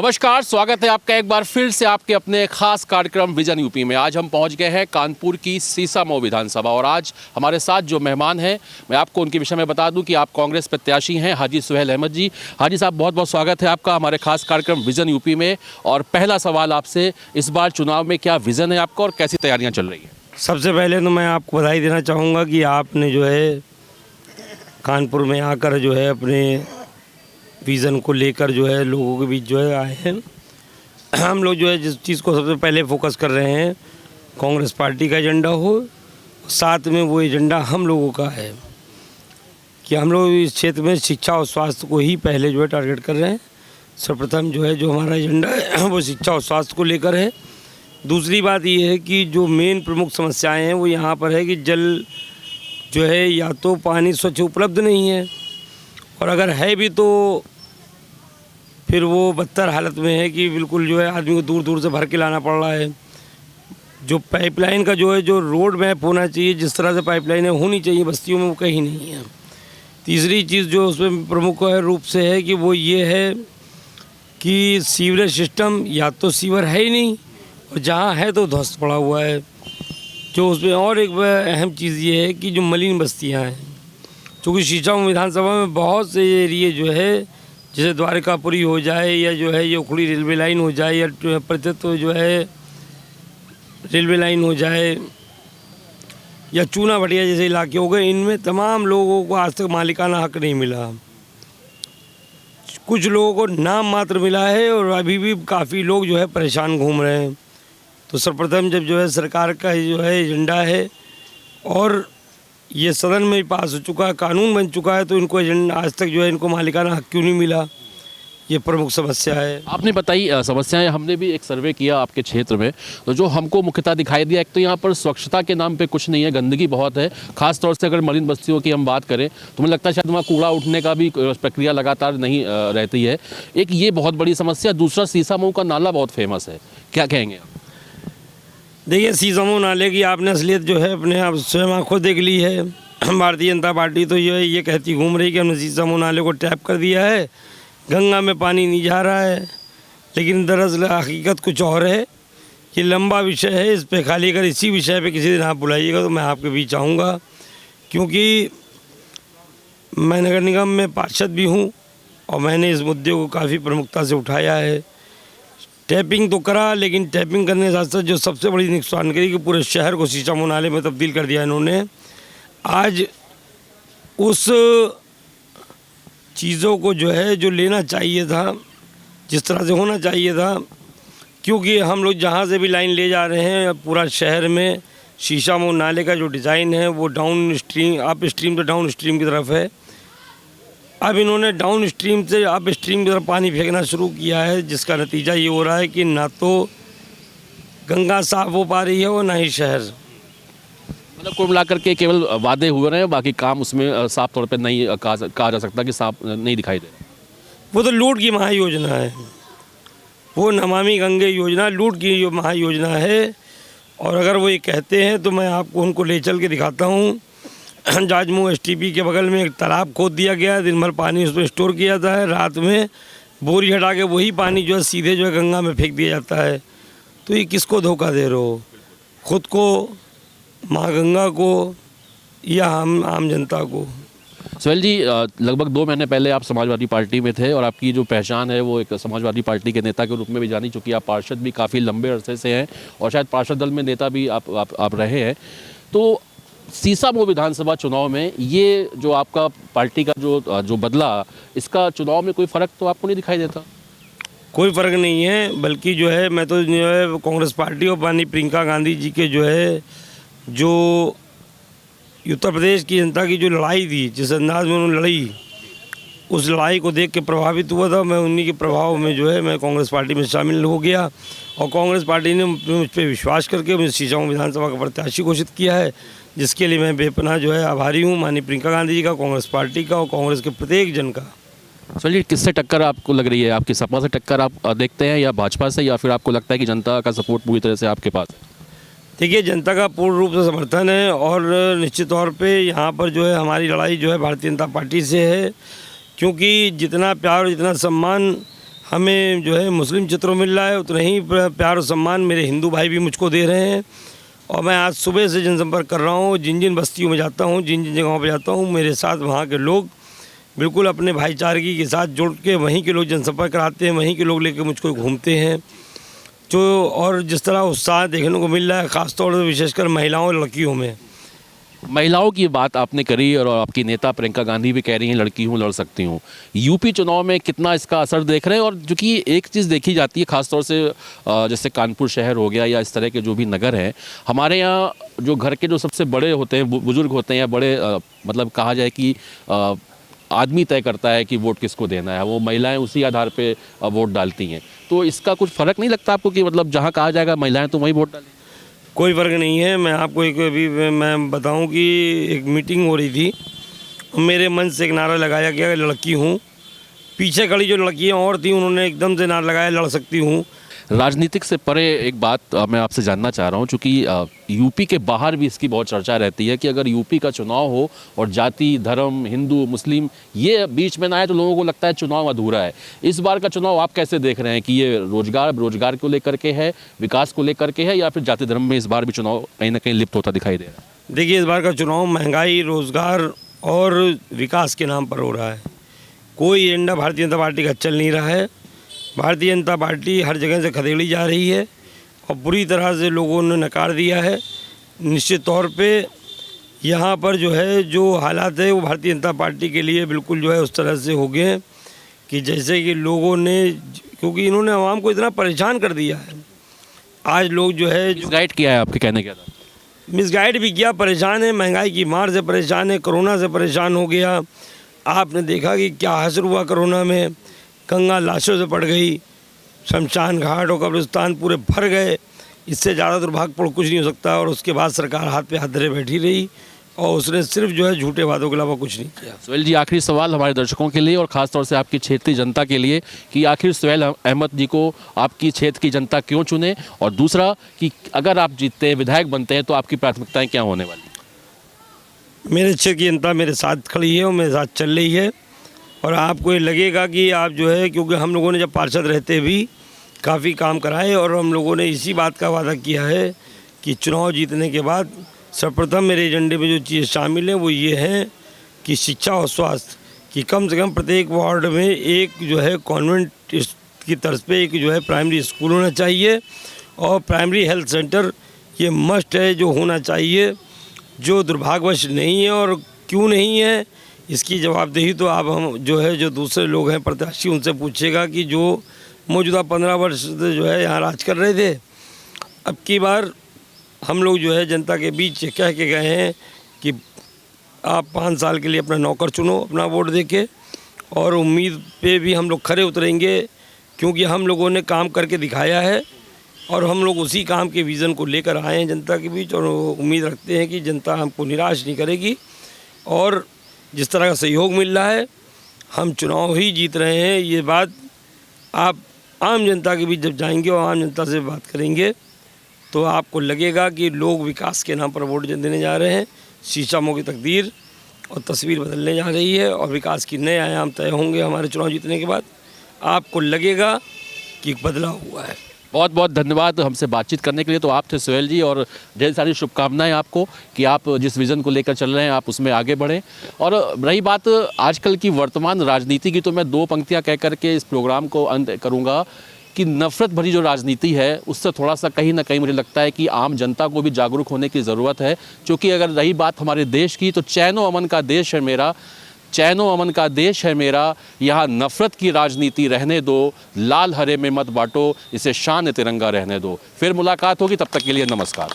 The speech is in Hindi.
नमस्कार, स्वागत है आपका एक बार फिर से आपके अपने खास कार्यक्रम विजन यूपी में। आज हम पहुंच गए हैं कानपुर की सीसामऊ विधानसभा और आज हमारे साथ जो मेहमान हैं मैं आपको उनके विषय में बता दूं कि आप कांग्रेस प्रत्याशी हैं हाजी सुहेल अहमद जी। हाजी साहब, बहुत बहुत स्वागत है आपका हमारे खास कार्यक्रम विजन यूपी में। और पहला सवाल आपसे, इस बार चुनाव में क्या विज़न है आपका और कैसी तैयारियाँ चल रही हैं? सबसे पहले तो मैं आपको बधाई देना चाहूँगा कि आपने जो है कानपुर में आकर जो है अपने विज़न को लेकर जो है लोगों के बीच जो है आए हैं। हम लोग जो है जिस चीज़ को सबसे पहले फोकस कर रहे हैं, कांग्रेस पार्टी का एजेंडा हो, साथ में वो एजेंडा हम लोगों का है कि हम लोग इस क्षेत्र में शिक्षा और स्वास्थ्य को ही पहले जो है टारगेट कर रहे हैं। सर्वप्रथम जो है जो हमारा एजेंडा है वो शिक्षा और स्वास्थ्य को लेकर है। दूसरी बात ये है कि जो मेन प्रमुख समस्याएं हैं वो यहाँ पर है कि जल जो है या तो पानी स्वच्छ उपलब्ध नहीं है और अगर है भी तो फिर वो बदतर हालत में है कि बिल्कुल जो है आदमी को दूर दूर से भर के लाना पड़ रहा है। जो पाइपलाइन का जो है जो रोड मैप होना चाहिए, जिस तरह से पाइपलाइनें होनी चाहिए बस्तियों में, वो कहीं नहीं है। तीसरी चीज़ जो उसमें प्रमुख रूप से है कि वो ये है कि सीवरेज सिस्टम या तो सीवर है ही नहीं और जहाँ है तो ध्वस्त पड़ा हुआ है। जो उसमें और एक अहम चीज़ ये है कि जो मलिन बस्तियाँ हैं, चूँकि सीसामऊ विधानसभा में बहुत से एरिए जो है जैसे द्वारकापुरी हो जाए या जो है ये उखड़ी रेलवे लाइन हो जाए या प्रतित्व जो है रेलवे लाइन हो जाए या चूना भटिया जैसे इलाके हो गए, इनमें तमाम लोगों को आज तक मालिकाना हक नहीं मिला। कुछ लोगों को नाम मात्र मिला है और अभी भी काफ़ी लोग जो है परेशान घूम रहे हैं। तो सर्वप्रथम जब जो है सरकार का जो है एजेंडा है और ये सदन में पास हो चुका है, कानून बन चुका है, तो इनको एजेंडा आज तक जो है इनको मालिकाना हक क्यों नहीं मिला, ये प्रमुख समस्या है। आपने बताई समस्याएं। हमने भी एक सर्वे किया आपके क्षेत्र में, तो जो हमको मुख्यतः दिखाई दिया, एक तो यहाँ पर स्वच्छता के नाम पे कुछ नहीं है, गंदगी बहुत है। खास तौर से अगर मलिन बस्तियों की हम बात करें तो मुझे लगता है शायद वहाँ कूड़ा उठने का भी प्रक्रिया लगातार नहीं रहती है। एक ये बहुत बड़ी समस्या। दूसरा, सीसामऊ का नाला बहुत फेमस है, क्या कहेंगे आप? देखिए, सीसामऊ नाले की आपने असलियत जो है अपने आप स्वयं आँखों देख ली है। भारतीय जनता पार्टी तो ये कहती घूम रही कि हमने सीसामऊ नाले को टैप कर दिया है, गंगा में पानी नहीं जा रहा है, लेकिन दरअसल हकीकत कुछ और है। ये लंबा विषय है, इस पे खाली अगर इसी विषय पे किसी दिन आप बुलाइएगा तो मैं आपके बीच आऊँगा, क्योंकि मैं नगर निगम में पार्षद भी हूँ और मैंने इस मुद्दे को काफ़ी प्रमुखता से उठाया है। टैपिंग तो करा, लेकिन टैपिंग करने के साथ साथ जो सबसे बड़ी नुकसान करी कि पूरे शहर को सीसामऊ नाले में तब्दील कर दिया इन्होंने। आज उस चीज़ों को जो है जो लेना चाहिए था, जिस तरह से होना चाहिए था, क्योंकि हम लोग जहाँ से भी लाइन ले जा रहे हैं पूरा शहर में सीसामऊ नाले का जो डिज़ाइन है वो डाउन स्ट्रीम, अप स्ट्रीम से डाउन स्ट्रीम की तरफ है। अब इन्होंने डाउन स्ट्रीम से अप स्ट्रीम की तरफ पानी फेंकना शुरू किया है, जिसका नतीजा ये हो रहा है कि ना तो गंगा साफ हो पा रही है और ना ही शहर। मतलब कुल मिलाकर के केवल वादे हुए रहे हैं, बाकी काम उसमें साफ तौर पे नहीं कहा जा सकता कि साफ नहीं दिखाई दे। वो तो लूट की महायोजना है, वो नमामि गंगे योजना लूट की महायोजना है। और अगर वो ये कहते हैं तो मैं आपको उनको ले चल के दिखाता हूँ। जाजमऊ एसटीपी के बगल में एक तालाब खोद दिया गया है, दिन भर पानी उसमें स्टोर किया जाता है, रात में बोरी हटा के वही पानी जो है सीधे जो है गंगा में फेंक दिया जाता है। तो ये किसको धोखा दे रहे हो, खुद को, माँ गंगा को, या आम जनता को? सुहेल जी, लगभग 2 महीने पहले आप समाजवादी पार्टी में थे और आपकी जो पहचान है वो एक समाजवादी पार्टी के नेता के रूप में भी जानी चुकी है। आप पार्षद भी काफ़ी लंबे अरसे से हैं और शायद पार्षद दल में नेता भी आप रहे हैं। तो सीसामऊ विधानसभा चुनाव में ये जो आपका पार्टी का जो बदला, इसका चुनाव में कोई फ़र्क तो आपको नहीं दिखाई देता? कोई फ़र्क नहीं है, बल्कि जो है मैं तो जो है कांग्रेस पार्टी और माननीय प्रियंका गांधी जी के जो है जो उत्तर प्रदेश की जनता की जो लड़ाई थी, जिस अंदाज में उन्होंने लड़ी, उस लड़ाई को देख के प्रभावित हुआ था। मैं उन्हीं के प्रभाव में जो है मैं कांग्रेस पार्टी में शामिल हो गया और कांग्रेस पार्टी ने मुझ पर विश्वास करके मुझे सीसामऊ विधानसभा का प्रत्याशी घोषित किया है, जिसके लिए मैं बेपनाह जो है आभारी हूँ माननीय प्रियंका गांधी जी का, कांग्रेस पार्टी का और कांग्रेस के प्रत्येक जन का। चलिए, किससे टक्कर आपको लग रही है? आपकी सपा से टक्कर आप देखते हैं या भाजपा से, या फिर आपको लगता है कि जनता का सपोर्ट पूरी तरह से आपके पास है? देखिए, जनता का पूर्ण रूप से समर्थन है और निश्चित तौर पे यहाँ पर जो है हमारी लड़ाई जो है भारतीय जनता पार्टी से है, क्योंकि जितना प्यार और जितना सम्मान हमें जो है मुस्लिम चित्रों मिल रहा है, उतना ही प्यार और सम्मान मेरे हिंदू भाई भी मुझको दे रहे हैं। और मैं आज सुबह से जनसंपर्क कर रहा हूँ, जिन जिन बस्तियों में जाता हूँ, जिन जिन जगहों पर जाता हूँ, मेरे साथ वहाँ के लोग बिल्कुल अपने भाईचारगी के साथ जुड़ के वहीं के लोग जनसंपर्क कराते हैं, वहीं के लोग लेकर मुझको घूमते हैं। जो और जिस तरह उत्साह देखने को मिल रहा है, ख़ासतौर से विशेषकर महिलाओं और लड़कियों में। महिलाओं की बात आपने करी और आपकी नेता प्रियंका गांधी भी कह रही हैं लड़की हूँ लड़ सकती हूँ। यूपी चुनाव में कितना इसका असर देख रहे हैं? और जो कि एक चीज़ देखी जाती है ख़ासतौर से जैसे कानपुर शहर हो गया या इस तरह के जो भी नगर हैं, हमारे यहाँ जो घर के जो सबसे बड़े होते हैं, बुजुर्ग होते हैं या बड़े मतलब कहा जाए कि आदमी तय करता है कि वोट किसको देना है, वो महिलाएं उसी आधार पे वोट डालती हैं। तो इसका कुछ फ़र्क नहीं लगता आपको कि मतलब जहाँ कहा जाएगा महिलाएं तो वहीं वोट डालें? कोई फ़र्क नहीं है। मैं आपको एक अभी मैं बताऊं कि एक मीटिंग हो रही थी, मेरे मन से एक नारा लगाया गया लड़की हूँ। पीछे खड़ी जो लड़कियाँ और थी उन्होंने एकदम से नारा लगाया लड़ सकती हूँ। राजनीतिक से परे एक बात मैं आपसे जानना चाह रहा हूँ, चूँकि यूपी के बाहर भी इसकी बहुत चर्चा रहती है कि अगर यूपी का चुनाव हो और जाति धर्म हिंदू मुस्लिम ये बीच में ना आए तो लोगों को लगता है चुनाव अधूरा है। इस बार का चुनाव आप कैसे देख रहे हैं कि ये रोजगार को लेकर के है, विकास को लेकर के है, या फिर जाति धर्म में इस बार भी चुनाव कहीं ना कहीं लिप्त होता दिखाई दे रहा है? देखिए, इस बार का चुनाव महंगाई, रोज़गार और विकास के नाम पर हो रहा है। कोई एजेंडा भारतीय जनता पार्टी का चल नहीं रहा है। भारतीय जनता पार्टी हर जगह से खदेड़ी जा रही है और बुरी तरह से लोगों ने नकार दिया है। निश्चित तौर पे यहाँ पर जो है जो हालात है वो भारतीय जनता पार्टी के लिए बिल्कुल जो है उस तरह से हो गए कि जैसे कि लोगों ने, क्योंकि इन्होंने आवाम को इतना परेशान कर दिया है। आज लोग जो है मिसगाइड किया है, आपके कहने क्या था? मिसगाइड भी किया, परेशान है, महंगाई की मार से परेशान है, कोरोना से परेशान हो गया। आपने देखा कि क्या हश्र हुआ कोरोना में, गंगा लाशों से पड़ गई, शमशान घाट और कब्रिस्तान पूरे भर गए। इससे ज़्यादा दुर्भाग्यपूर्ण कुछ नहीं हो सकता। और उसके बाद सरकार हाथ पे हाथ धरे बैठी रही और उसने सिर्फ जो है झूठे वादों के अलावा कुछ नहीं किया। सुहेल जी, आखिरी सवाल हमारे दर्शकों के लिए और ख़ासतौर से आपकी क्षेत्रीय जनता के लिए कि आखिर सुहेल अहमद जी को आपकी क्षेत्र की जनता क्यों चुने, और दूसरा कि अगर आप जीतते हैं, विधायक बनते हैं, तो आपकी प्राथमिकताएँ क्या होने वाली? मेरे क्षेत्र की जनता मेरे साथ खड़ी है और मेरे साथ चल रही है। और आपको ये लगेगा कि आप जो है, क्योंकि हम लोगों ने जब पार्षद रहते भी काफ़ी काम कराए और हम लोगों ने इसी बात का वादा किया है कि चुनाव जीतने के बाद सर्वप्रथम मेरे एजेंडे में जो चीज़ें शामिल हैं वो ये हैं कि शिक्षा और स्वास्थ्य कि कम से कम प्रत्येक वार्ड में एक जो है कॉन्वेंट की तर्ज पे एक जो है प्राइमरी स्कूल होना चाहिए और प्राइमरी हेल्थ सेंटर ये मस्ट है जो होना चाहिए, जो दुर्भाग्यवश नहीं है। और क्यों नहीं है इसकी जवाबदेही तो आप हम जो है जो दूसरे लोग हैं प्रत्याशी उनसे पूछेगा कि जो मौजूदा 15 वर्ष से जो है यहाँ राज कर रहे थे। अब की बार हम लोग जो है जनता के बीच कह के गए हैं कि आप 5 साल के लिए अपना नौकर चुनो अपना वोट देके, और उम्मीद पे भी हम लोग खरे उतरेंगे क्योंकि हम लोगों ने काम करके दिखाया है और हम लोग उसी काम के विज़न को लेकर आए हैं जनता के बीच। और उम्मीद रखते हैं कि जनता हमको निराश नहीं करेगी और जिस तरह का सहयोग मिल रहा है हम चुनाव ही जीत रहे हैं। ये बात आप आम जनता के बीच जब जाएंगे और आम जनता से बात करेंगे तो आपको लगेगा कि लोग विकास के नाम पर वोट देने जा रहे हैं। शीशामों की तकदीर और तस्वीर बदलने जा रही है और विकास की नए आयाम तय होंगे हमारे चुनाव जीतने के बाद। आपको लगेगा कि बदलाव हुआ है। बहुत बहुत धन्यवाद हमसे बातचीत करने के लिए। तो आप थे सुहेल जी और ढेर सारी शुभकामनाएं आपको कि आप जिस विज़न को लेकर चल रहे हैं आप उसमें आगे बढ़ें। और रही बात आजकल की वर्तमान राजनीति की, तो मैं 2 पंक्तियां कह करके इस प्रोग्राम को अंत करूंगा कि नफ़रत भरी जो राजनीति है उससे थोड़ा सा कहीं ना कहीं मुझे लगता है कि आम जनता को भी जागरूक होने की ज़रूरत है। क्योंकि अगर रही बात हमारे देश की, तो चैनो अमन का देश है मेरा, चैनो अमन का देश है मेरा, यहाँ नफ़रत की राजनीति रहने दो, लाल हरे में मत बांटो, इसे शान तिरंगा रहने दो। फिर मुलाकात होगी, तब तक के लिए नमस्कार।